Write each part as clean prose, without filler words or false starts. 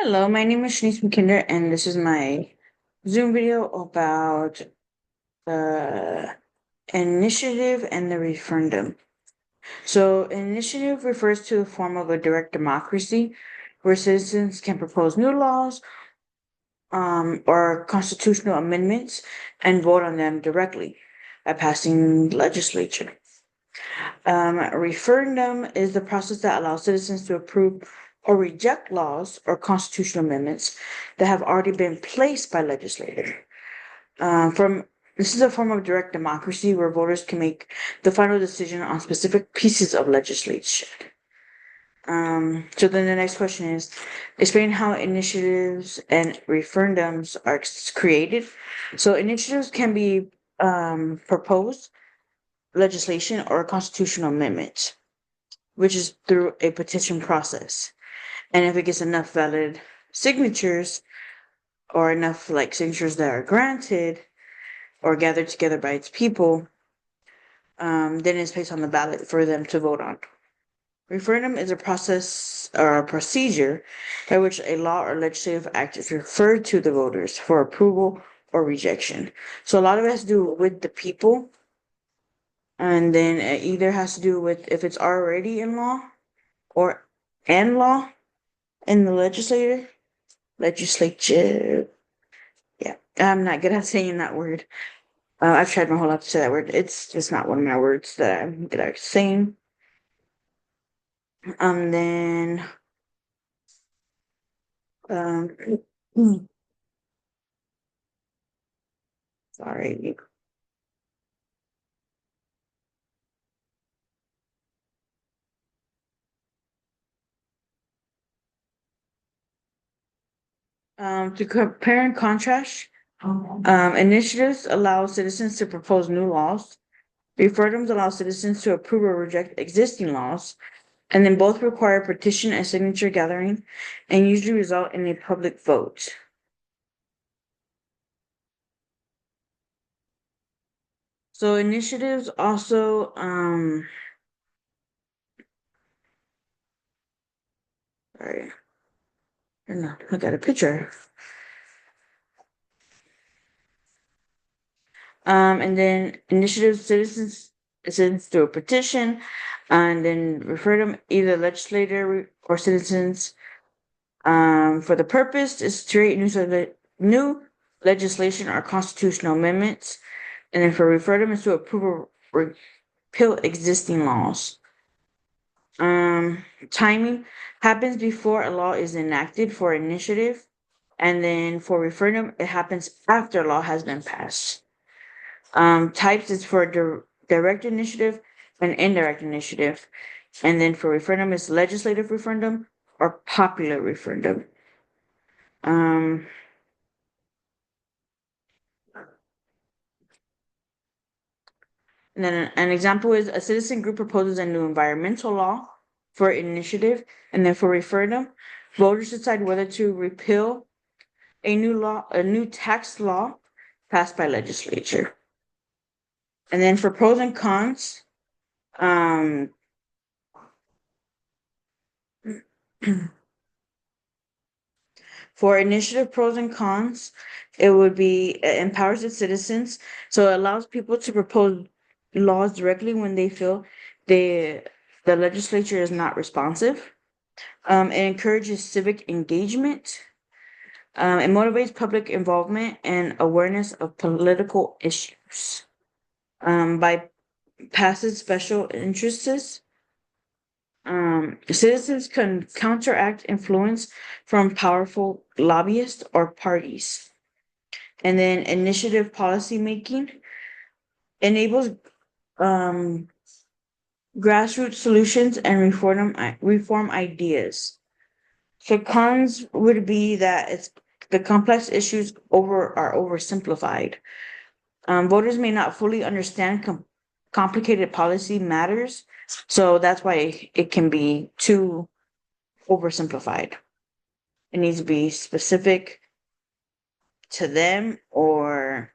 Hello, my name is Shanice McKinder, and this is my Zoom video about the initiative and the referendum. So, initiative refers to the form of a direct democracy where citizens can propose new laws or constitutional amendments and vote on them directly by passing legislature. Referendum is the process that allows citizens to approve or reject laws or constitutional amendments that have already been placed by legislators. From This is a form of direct democracy where voters can make the final decision on specific pieces of legislation. So then the next question is, explain how initiatives and referendums are created. So initiatives can be proposed legislation or constitutional amendments, which is through a petition process. And if it gets enough valid signatures or enough signatures that are granted or gathered together by its people, then it's placed on the ballot for them to vote on. Referendum is a process or a procedure by which a law or legislative act is referred to the voters for approval or rejection. So a lot of it has to do with the people, and then it either has to do with if it's already in law or and law in the legislature. Yeah, I'm not good at saying that word. I've tried my whole life to say that word. It's just not one of my words that I'm good at saying. Then, um, sorry. To compare and contrast, initiatives allow citizens to propose new laws. Referendums allow citizens to approve or reject existing laws, and then both require petition and signature gathering, and usually result in a public vote. So initiatives also, sorry, no, I got a picture. And then initiative citizens through a petition, and then referendum either legislator or citizens. For the purpose is to create new legislation or constitutional amendments, and then for referendum is to approve or repeal existing laws. Timing happens before a law is enacted for initiative, and then for referendum it happens after a law has been passed. Types is for direct initiative and indirect initiative. And then for referendum is legislative referendum or popular referendum. Um, and then an example is a citizen group proposes a new environmental law for initiative. And then for referendum, voters decide whether to repeal a new tax law passed by legislature. And then for pros and cons, um, for initiative pros and cons, it would be it empowers its citizens, so it allows people to propose laws directly when they feel they the legislature is not responsive. It encourages civic engagement. It motivates public involvement and awareness of political issues. By passes special interests. Citizens can counteract influence from powerful lobbyists or parties. And then initiative policy making enables um, grassroots solutions and reform ideas. So cons would be that it's the complex issues are oversimplified. Voters may not fully understand complicated policy matters, so that's why it can be too oversimplified. It needs to be specific to them, or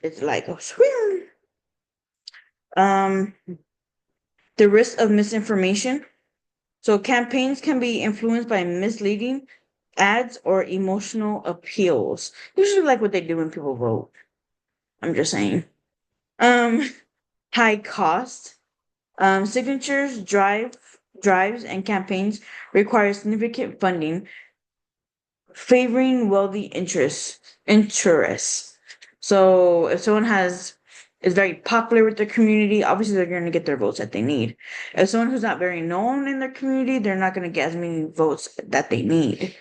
it's like, oh, swear. Um, the risk of misinformation. So campaigns can be influenced by misleading ads or emotional appeals. Usually like what they do when people vote. I'm just saying. Um, high cost. Signatures, drives, and campaigns require significant funding, favoring wealthy interests. So if someone is very popular with their community, obviously they're going to get their votes that they need. If someone who's not very known in their community, they're not going to get as many votes that they need.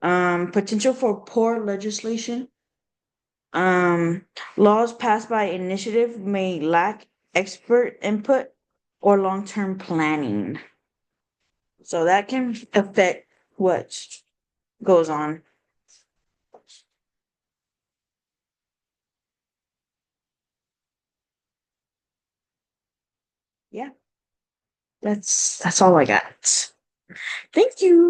Potential for poor legislation. Laws passed by initiative may lack expert input or long-term planning. So that can affect what goes on. Yeah, that's all I got. Thank you.